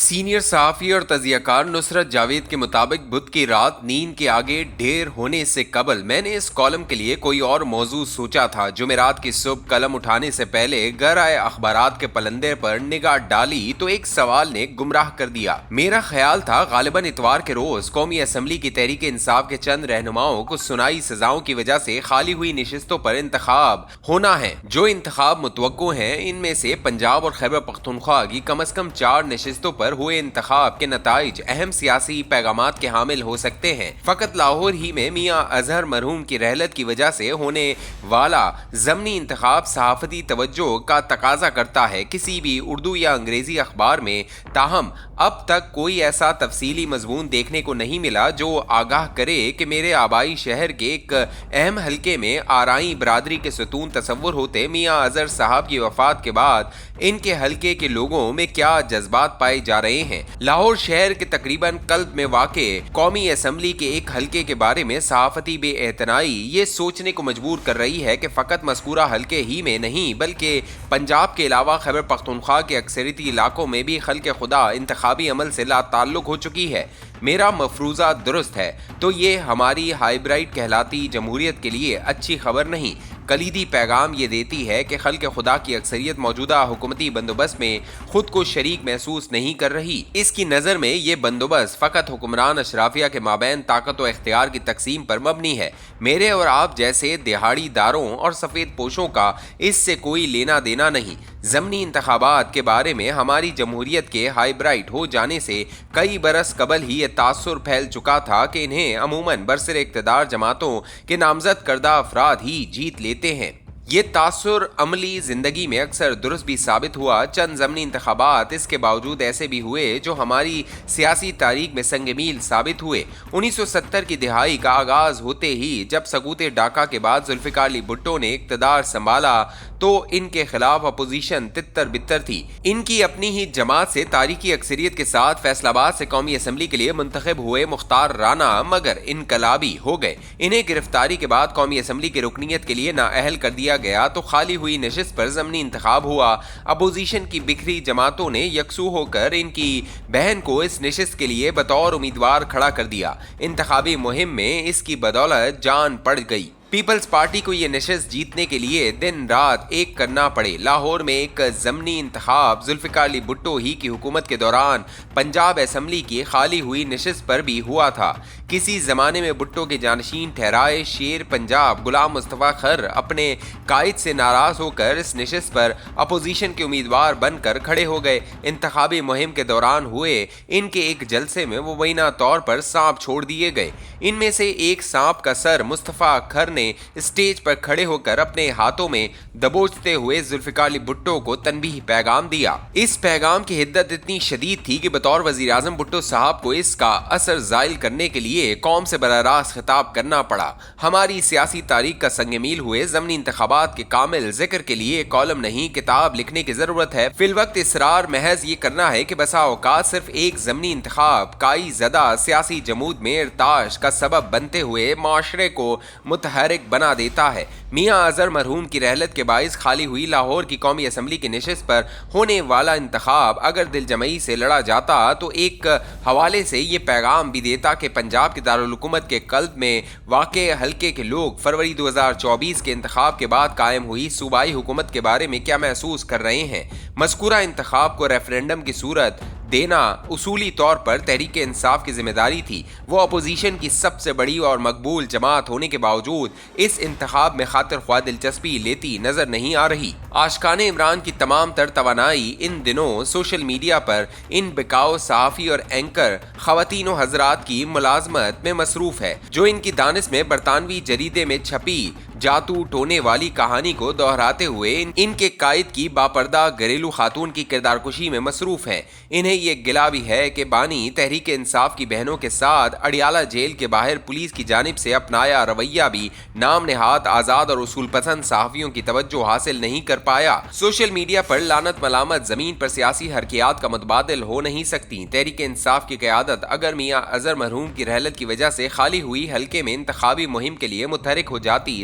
Senior صحافی اور تجزیہ کار نصرت جاوید کے مطابق بدھ کی رات نیند کے آگے ڈھیر ہونے سے قبل میں نے اس کالم کے لیے کوئی اور موضوع سوچا تھا۔ جمعرات کی صبح قلم اٹھانے سے پہلے گھر آئے اخبارات کے پلندے پر نگاہ ڈالی تو ایک سوال نے گمراہ کر دیا۔ میرا خیال تھا غالباً اتوار کے روز قومی اسمبلی کی تحریک انصاف کے چند رہنماؤں کو سنائی سزاؤں کی وجہ سے خالی ہوئی نشستوں پر انتخاب ہونا ہے۔ جو انتخاب متوقع ہیں ان میں سے پنجاب اور خیبر پختونخوا کی کم از کم 4 نشستوں پر ہوئے انتخاب کے نتائج اہم سیاسی پیغامات کے حامل ہو سکتے ہیں۔ فقط لاہور ہی میں میاں اظہر مرحوم کی رحلت کی وجہ سے ہونے والا ضمنی انتخاب صحافتی توجہ کا تقاضا کرتا ہے۔ کسی بھی اردو یا انگریزی اخبار میں تاہم اب تک کوئی ایسا تفصیلی مضمون دیکھنے کو نہیں ملا جو آگاہ کرے کہ میرے آبائی شہر کے ایک اہم حلقے میں آرائی برادری کے ستون تصور ہوتے میاں اظہر صاحب کی وفات کے بعد ان کے حلقے کے لوگوں میں کیا جذبات پائے جا رہے ہیں۔ لاہور شہر کے تقریباً قلب میں واقع قومی اسمبلی کے ایک حلقے کے بارے میں صحافتی بے اعتنائی یہ سوچنے کو مجبور کر رہی ہے کہ فقط مذکورہ حلقے ہی میں نہیں بلکہ پنجاب کے علاوہ خیبر پختونخوا کے اکثریتی علاقوں میں بھی خلق خدا انتخابی عمل سے لا تعلق ہو چکی ہے۔ میرا مفروضہ درست ہے تو یہ ہماری ہائبرائڈ کہلاتی جمہوریت کے لیے اچھی خبر نہیں۔ کلیدی پیغام یہ دیتی ہے کہ خلق خدا کی اکثریت موجودہ حکومتی بندوبست میں خود کو شریک محسوس نہیں کر رہی۔ اس کی نظر میں یہ بندوبست فقط حکمران اشرافیہ کے مابین طاقت و اختیار کی تقسیم پر مبنی ہے۔ میرے اور آپ جیسے دہاڑی داروں اور سفید پوشوں کا اس سے کوئی لینا دینا نہیں۔ ضمنی انتخابات کے بارے میں ہماری جمہوریت کے ہائبرائڈ ہو جانے سے کئی برس قبل ہی یہ تاثر پھیل چکا تھا کہ انہیں عموماً برسر اقتدار جماعتوں کے نامزد کردہ افراد ہی جیت لیتے ہیں۔ یہ تاثر عملی زندگی میں اکثر درست بھی ثابت ہوا۔ چند ضمنی انتخابات اس کے باوجود ایسے بھی ہوئے جو ہماری سیاسی تاریخ میں سنگ میل ثابت ہوئے۔ 1970 کی دہائی کا آغاز ہوتے ہی جب سقوط ڈاکا کے بعد ذوالفقار علی بھٹو نے اقتدار سنبھالا تو ان کے خلاف اپوزیشن تتر بتر تھی۔ ان کی اپنی ہی جماعت سے تاریخی اکثریت کے ساتھ فیصل آباد سے قومی اسمبلی کے لیے منتخب ہوئے مختار رانا مگر انقلابی ہو گئے۔ انہیں گرفتاری کے بعد قومی اسمبلی کی رکنیت کے لیے نااہل کر دیا گیا تو خالی ہوئی نشست پر ضمنی انتخاب ہوا۔ اپوزیشن کی بکھری جماعتوں نے یکسو ہو کر ان کی بہن کو اس نشست کے لیے بطور امیدوار کھڑا کر دیا۔ انتخابی مہم میں اس کی بدولت جان پڑ گئی۔ پیپلز پارٹی کو یہ نشست جیتنے کے لیے دن رات ایک کرنا پڑے۔ لاہور میں ایک ضمنی انتخاب ذوالفقار علی بھٹو ہی کی حکومت کے دوران پنجاب اسمبلی کی خالی ہوئی نشست پر بھی ہوا تھا۔ کسی زمانے میں بھٹو کے جانشین ٹھہرائے شیر پنجاب غلام مصطفیٰ خر اپنے قائد سے ناراض ہو کر اس نشست پر اپوزیشن کے امیدوار بن کر کھڑے ہو گئے۔ انتخابی مہم کے دوران ہوئے ان کے ایک جلسے میں مبینہ طور پر سانپ چھوڑ دیے گئے۔ ان میں سے ایک سانپ کا سر مصطفیٰ خر نے اسٹیج پر کھڑے ہو کر اپنے ہاتھوں میں دبوچتے ہوئے ذوالفقار علی بھٹو کو تنبیہ پیغام دیا۔ اس پیغام کی حدت اتنی شدید تھی کہ بطور وزیر اعظم بھٹو صاحب کو اس کا اثر زائل کرنے کے لیے قوم سے براہ راست خطاب کرنا پڑا۔ ہماری سیاسی تاریخ کا سنگ میل ہوئے ضمنی انتخابات کے کامل ذکر کے لیے کالم نہیں کتاب لکھنے کی ضرورت ہے۔ فی الوقت اصرار محض یہ کرنا ہے کہ بسا اوقات صرف ایک ضمنی انتخاب کائی زدہ سیاسی جمود میں ارتعاش کا سبب بنتے ہوئے معاشرے کو متحرک بنا دیتا ہے۔ میاں اظہر مرحوم کی رحلت کے باعث خالی ہوئی لاہور کی قومی اسمبلی کی نشست پر ہونے والا انتخاب اگر دل جمعی سے لڑا جاتا تو ایک حوالے سے یہ پیغام بھی دیتا کہ پنجاب کے دارالحکومت کے قلب میں واقع حلقے کے لوگ فروری 2024 کے انتخاب کے بعد قائم ہوئی صوبائی حکومت کے بارے میں کیا محسوس کر رہے ہیں۔ مذکورہ انتخاب کو ریفرینڈم کی صورت دینا اصولی طور پر تحریک انصاف کی ذمہ داری تھی۔ وہ اپوزیشن کی سب سے بڑی اور مقبول جماعت ہونے کے باوجود اس انتخاب میں خاطر خواہ دلچسپی لیتی نظر نہیں آ رہی۔ عاشقان عمران کی تمام تر توانائی ان دنوں سوشل میڈیا پر ان بکاؤ صحافی اور اینکر خواتین و حضرات کی ملازمت میں مصروف ہے جو ان کی دانش میں برطانوی جریدے میں چھپی جاتو ٹونے والی کہانی کو دہراتے ہوئے ان کے قائد کی باپردہ گھریلو خاتون کی کردار کشی میں مصروف ہیں۔ انہیں یہ گلہ بھی ہے کہ بانی تحریک انصاف کی بہنوں کے ساتھ اڈیالہ جیل کے باہر پولیس کی جانب سے اپنایا رویہ بھی نام نہاد آزاد اور اصول پسند صحافیوں کی توجہ حاصل نہیں کر پایا۔ سوشل میڈیا پر لعنت ملامت زمین پر سیاسی حرکیات کا متبادل ہو نہیں سکتی۔ تحریک انصاف کی قیادت اگر میاں اظہر مرحوم کی رحلت کی وجہ سے خالی ہوئی حلقے میں انتخابی مہم کے لیے متحرک ہو جاتی،